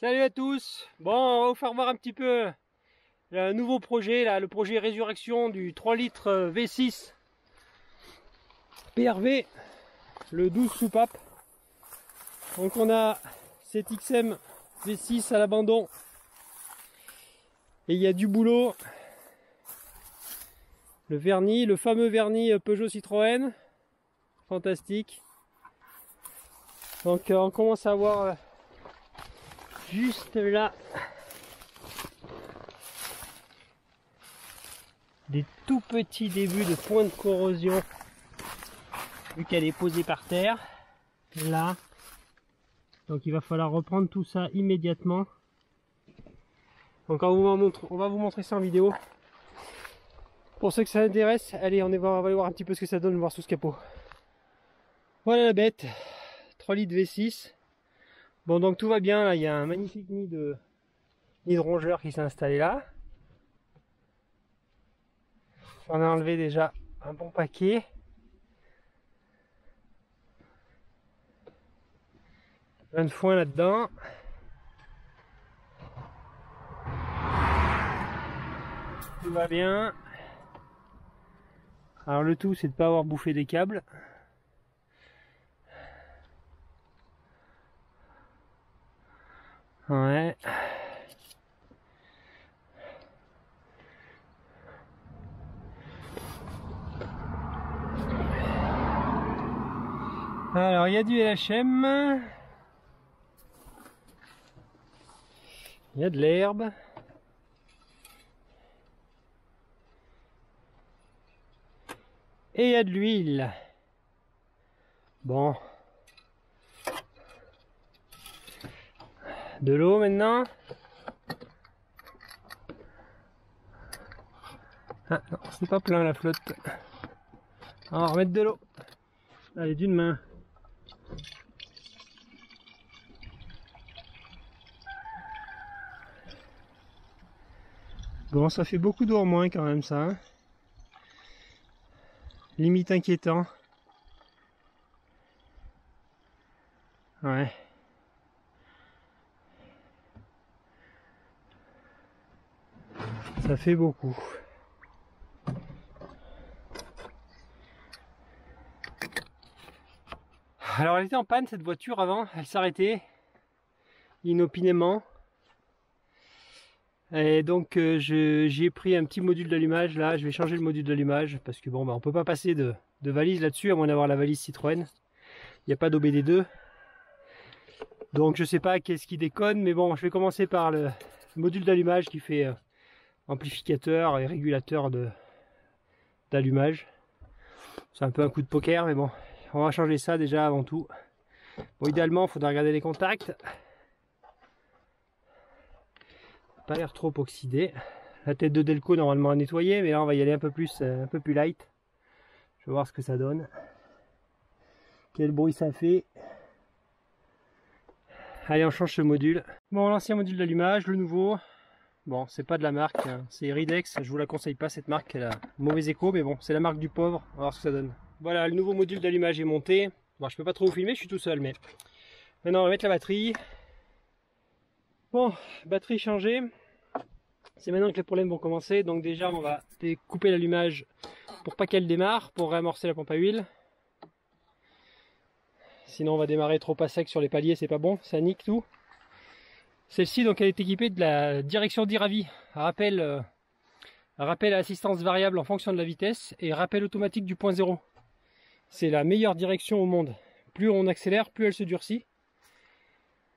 Salut à tous. Bon, on va vous faire voir un petit peu le nouveau projet, là, le projet Résurrection du 3 litres V6 PRV, le 12 soupape. Donc on a cette XM V6 à l'abandon et il y a du boulot. Le vernis, le fameux vernis Peugeot Citroën, fantastique. Donc on commence à voir juste là des tout petits débuts de points de corrosion vu qu'elle est posée par terre là, donc il va falloir reprendre tout ça immédiatement. Donc on va vous montrer ça en vidéo pour ceux que ça intéresse. Allez, on va aller voir un petit peu ce que ça donne, voir sous ce capot. Voilà la bête, 3 litres V6. Bon, donc tout va bien là, il y a un magnifique nid de rongeurs qui s'est installé là. On a enlevé déjà un bon paquet. Plein de foin là-dedans. Tout va bien. Alors le tout c'est de ne pas avoir bouffé des câbles. Ouais. Alors il y a du LHM. Il y a de l'herbe. Et il y a de l'huile. Bon. De l'eau maintenant. Ah non, c'est pas plein la flotte. On va remettre de l'eau. Allez, d'une main. Bon, ça fait beaucoup d'eau en moins quand même ça. Hein. Limite inquiétant. Ouais. Ça fait beaucoup. Alors elle était en panne cette voiture avant, elle s'arrêtait inopinément. Et donc j'ai pris un petit module d'allumage là, je vais changer le module d'allumage parce que bon bah on peut pas passer de valise là-dessus à moins d'avoir la valise Citroën. Il n'y a pas d'OBD2. Donc je sais pas qu'est-ce qui déconne, mais bon je vais commencer par le module d'allumage qui fait amplificateur et régulateur d'allumage. C'est un peu un coup de poker mais bon, on va changer ça déjà avant tout. Bon idéalement il faudra regarder les contacts. Pas l'air trop oxydé. La tête de Delco normalement à nettoyer, mais là on va y aller un peu plus light. Je vais voir ce que ça donne. Quel bruit ça fait. Allez, on change ce module. Bon, l'ancien module d'allumage, le nouveau. Bon, c'est pas de la marque, hein. C'est Ridex. Je vous la conseille pas cette marque, elle a mauvais écho, mais bon, c'est la marque du pauvre. On va voir ce que ça donne. Voilà, le nouveau module d'allumage est monté. Bon, je peux pas trop vous filmer, je suis tout seul, mais maintenant on va mettre la batterie. Bon, batterie changée. C'est maintenant que les problèmes vont commencer. Donc déjà on va découper l'allumage pour pas qu'elle démarre, pour réamorcer la pompe à huile. Sinon on va démarrer trop à sec sur les paliers, c'est pas bon, ça nique tout. Celle-ci donc elle est équipée de la direction d'Iravi. Rappel à assistance variable en fonction de la vitesse et rappel automatique du point zéro. C'est la meilleure direction au monde. Plus on accélère, plus elle se durcit.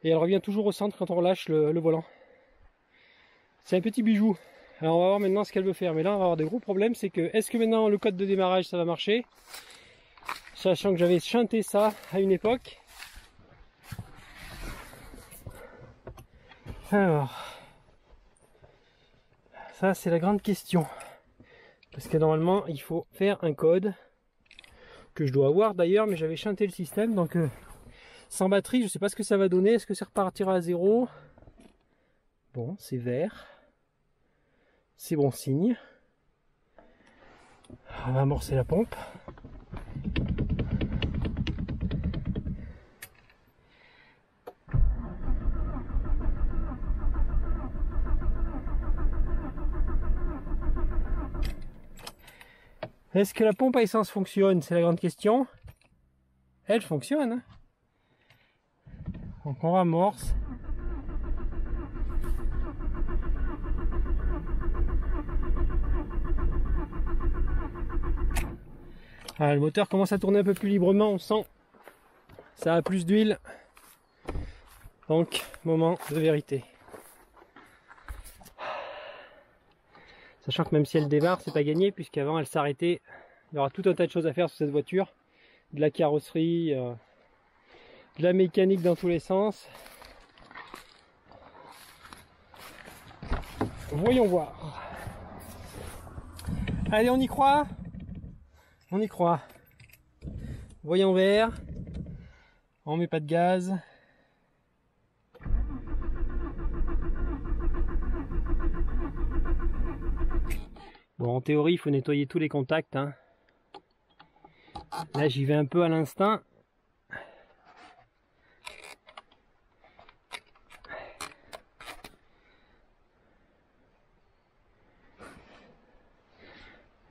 Et elle revient toujours au centre quand on relâche le volant. C'est un petit bijou. Alors on va voir maintenant ce qu'elle veut faire. Mais là on va avoir des gros problèmes. C'est que est-ce que maintenant le code de démarrage ça va marcher? Sachant que j'avais chanté ça à une époque. Alors. Ça c'est la grande question. Parce que normalement il faut faire un code. Que je dois avoir d'ailleurs. Mais j'avais chanté le système. Donc sans batterie je sais pas ce que ça va donner. Est-ce que ça repartira à zéro? Bon, c'est vert. C'est bon signe. On va amorcer la pompe. Est-ce que la pompe à essence fonctionne? C'est la grande question. Elle fonctionne. Hein. Donc on ramorce. Ah, le moteur commence à tourner un peu plus librement, on sent. Ça a plus d'huile. Donc, moment de vérité. Sachant que même si elle démarre, c'est pas gagné, puisqu'avant elle s'arrêtait. Il y aura tout un tas de choses à faire sur cette voiture. De la carrosserie, de la mécanique dans tous les sens. Voyons voir. Allez, on y croit? On y croit. Voyons vert. On met pas de gaz. Bon, en théorie, il faut nettoyer tous les contacts. Hein. Là, j'y vais un peu à l'instinct.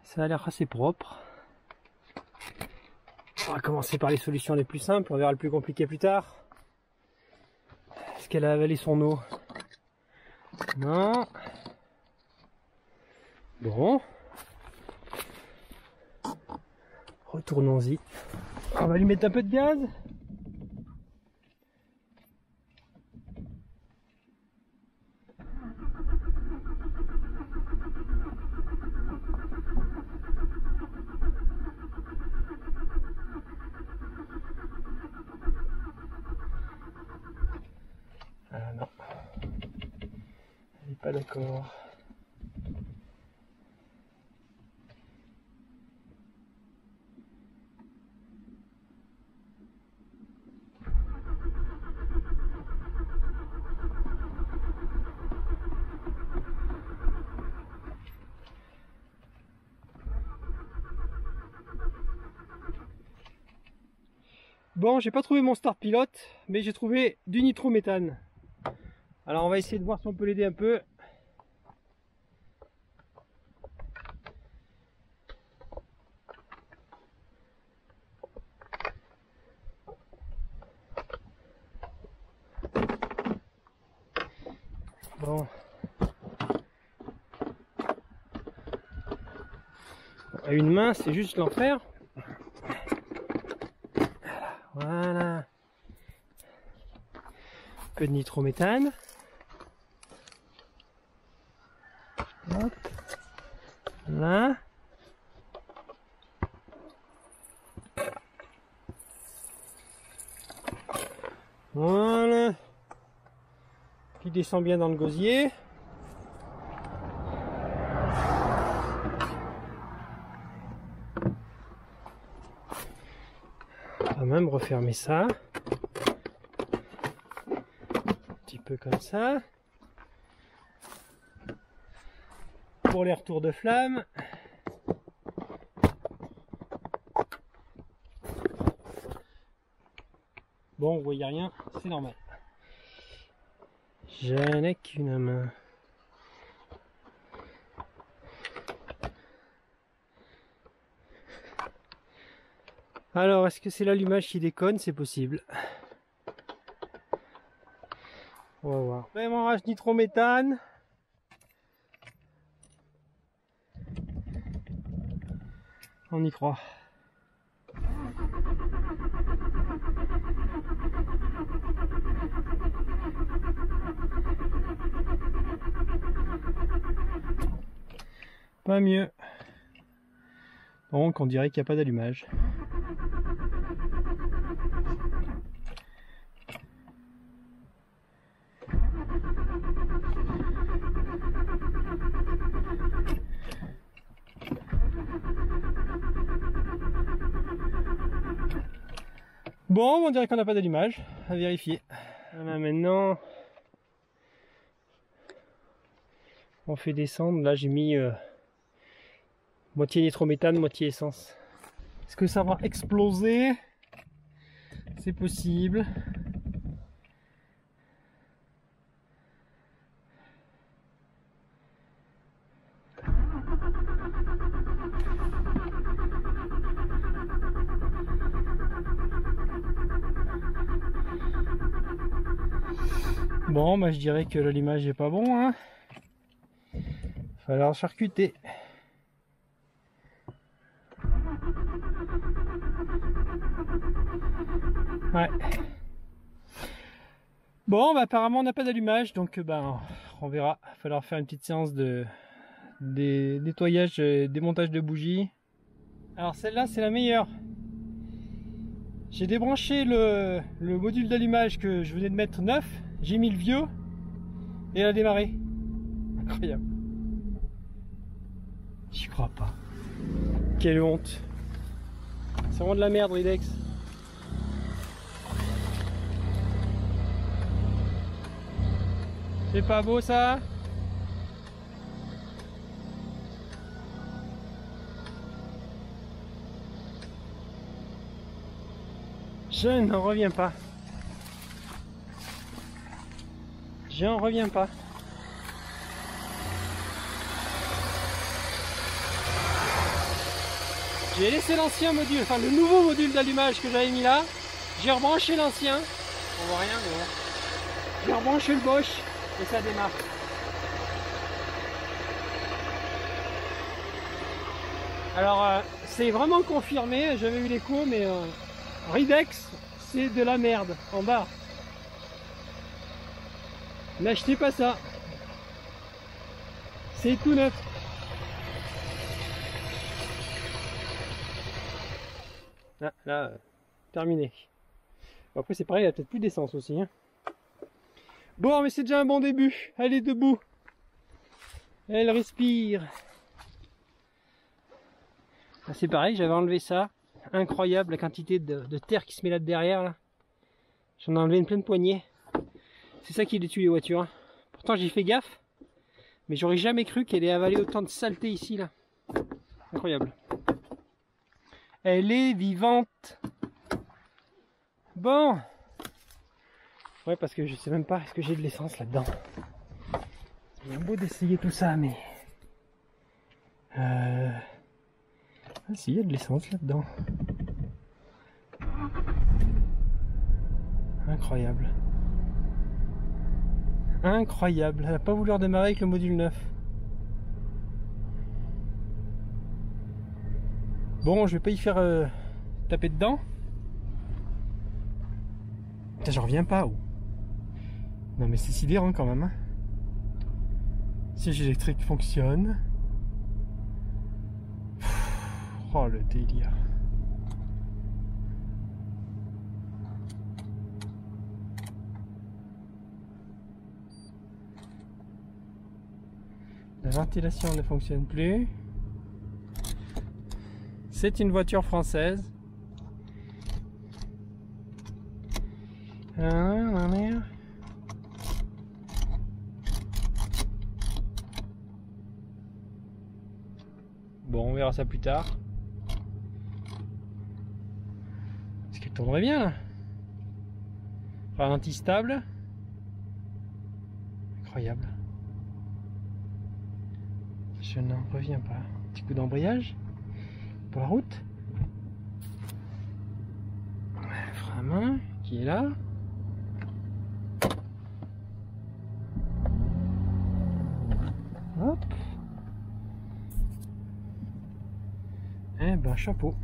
Ça a l'air assez propre. On va commencer par les solutions les plus simples, on verra le plus compliqué plus tard. Est-ce qu'elle a avalé son eau? Non. Bon. Retournons-y. On va lui mettre un peu de gaz. Ah non. Elle n'est pas d'accord. Bon, j'ai pas trouvé mon start pilote, mais j'ai trouvé du nitrométhane. Alors on va essayer de voir si on peut l'aider un peu. Bon. À une main, c'est juste l'enfer. Voilà. Un peu de nitrométhane. Hop. Là. Voilà. Qui descend bien dans le gosier. On va même refermer ça. Un petit peu comme ça. Pour les retours de flamme. Bon, vous voyez rien, c'est normal. Je n'ai qu'une main. Alors, est-ce que c'est l'allumage qui déconne? C'est possible. On va voir. Démarrage nitrométhane. On y croit. Pas mieux. Donc on dirait qu'il n'y a pas d'allumage. Bon, on dirait qu'on n'a pas d'allumage. À vérifier. Voilà, maintenant, on fait descendre. Là, j'ai mis moitié nitrométhane, moitié essence. Est-ce que ça va exploser? C'est possible. Bon, bah je dirais que l'allumage est pas bon, hein. Il va falloir charcuter. Ouais. Bon, bah apparemment on n'a pas d'allumage, donc ben on verra. Il va falloir faire une petite séance de nettoyage, démontage de bougies. Alors celle-là c'est la meilleure. J'ai débranché le module d'allumage que je venais de mettre neuf, j'ai mis le vieux et elle a démarré. Incroyable. J'y crois pas. Quelle honte. C'est vraiment de la merde, Ridex. C'est pas beau ça? Je n'en reviens pas. J'en reviens pas. J'ai laissé l'ancien module, enfin le nouveau module d'allumage que j'avais mis là. J'ai rebranché l'ancien. On voit rien mais bon. J'ai rebranché le Bosch et ça démarre. Alors c'est vraiment confirmé, j'avais eu l'écho mais Ridex c'est de la merde en bas. N'achetez pas ça. C'est tout neuf. Là, terminé. Bon, après c'est pareil, il y a peut-être plus d'essence aussi. Hein. Bon, mais c'est déjà un bon début. Elle est debout. Elle respire. Ah, c'est pareil, j'avais enlevé ça. Incroyable la quantité de terre qui se met là derrière. Là. J'en ai enlevé une pleine poignée. C'est ça qui détruit les voitures. Hein. Pourtant j'ai fait gaffe. Mais j'aurais jamais cru qu'elle ait avalé autant de saleté ici. Là. Incroyable. Elle est vivante. Bon. Ouais, parce que je sais même pas, est-ce que j'ai de l'essence là-dedans. C'est bien beau d'essayer tout ça, mais... Ah si, il y a de l'essence là-dedans. Incroyable. Incroyable. Elle n'a pas voulu redémarrer avec le module 9. Bon, je vais pas y faire taper dedans. Putain, j'en reviens pas. Oh. Non mais c'est sidérant quand même. Hein. Siège électrique fonctionne. Oh le délire. La ventilation ne fonctionne plus. C'est une voiture française. Bon, on verra ça plus tard. Est-ce qu'elle tournerait bien là? Ralenti stable. Incroyable. Je n'en reviens pas. Petit coup d'embrayage pour la route. Frein à main qui est là. Hop. Eh ben chapeau.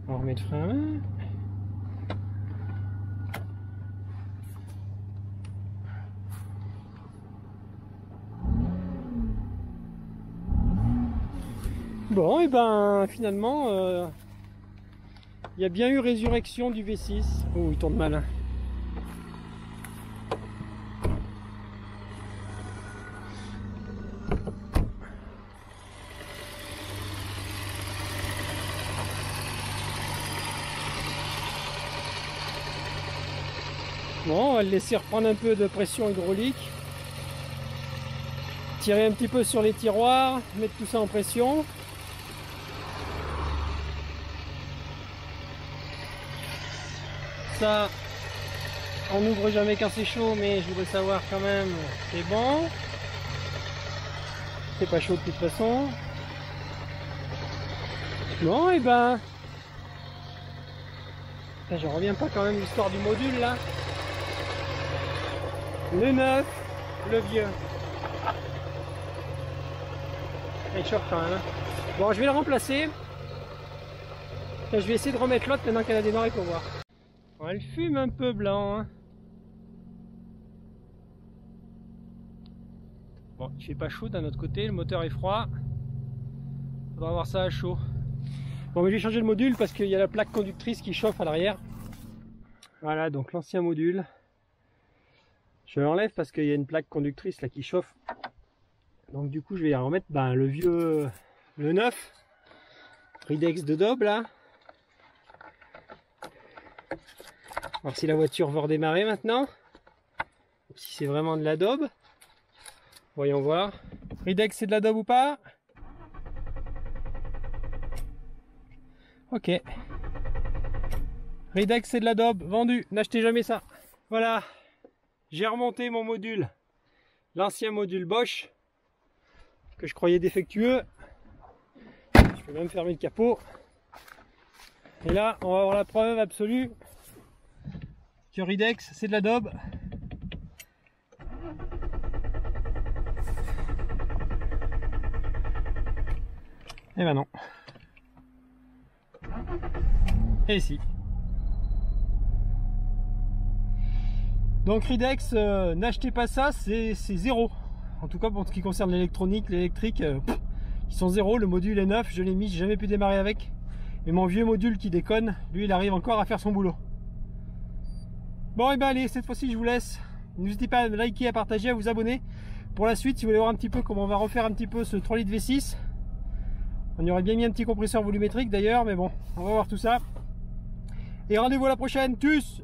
On remet le frein à main. Bon, et ben finalement, il y a bien eu résurrection du V6. Oh, il tourne mal. Hein. Bon, on va le laisser reprendre un peu de pression hydraulique. Tirer un petit peu sur les tiroirs, mettre tout ça en pression. Ça, on n'ouvre jamais quand c'est chaud, mais je voudrais savoir quand même, c'est bon. C'est pas chaud de toute façon. Bon, et ben... Je reviens pas quand même l'histoire du module là. le neuf, le vieux. Il chauffe quand même. Bon, je vais le remplacer. Je vais essayer de remettre l'autre maintenant qu'elle a démarré pour voir. Bon, elle fume un peu blanc. Hein. Bon, il fait pas chaud d'un autre côté, le moteur est froid. Faudra avoir ça à chaud. Bon, mais je vais changer le module parce qu'il y a la plaque conductrice qui chauffe à l'arrière. Voilà, donc l'ancien module. Je l'enlève parce qu'il y a une plaque conductrice là qui chauffe. Donc du coup, je vais remettre le vieux, le neuf. Ridex de Dob là. Alors si la voiture veut redémarrer maintenant. Ou si c'est vraiment de la Dob. Voyons voir. Ridex, c'est de la Dob ou pas? Ok. Ridex, c'est de la Dob. Vendu. N'achetez jamais ça. Voilà. J'ai remonté mon module. L'ancien module Bosch. Que je croyais défectueux. Je peux même fermer le capot. Et là, on va avoir la preuve absolue que Ridex, c'est de la Dob. Et ben non. Et si. Donc Ridex, n'achetez pas ça, c'est zéro. En tout cas pour ce qui concerne l'électronique, l'électrique, ils sont zéro. Le module est neuf, je l'ai mis, j'ai jamais pu démarrer avec. Et mon vieux module qui déconne, lui il arrive encore à faire son boulot. Bon et ben allez, cette fois-ci je vous laisse. N'hésitez pas à liker, à partager, à vous abonner. Pour la suite, si vous voulez voir un petit peu comment on va refaire un petit peu ce 3 litres V6. On y aurait bien mis un petit compresseur volumétrique d'ailleurs, mais bon, on va voir tout ça. Et rendez-vous à la prochaine, tchuss!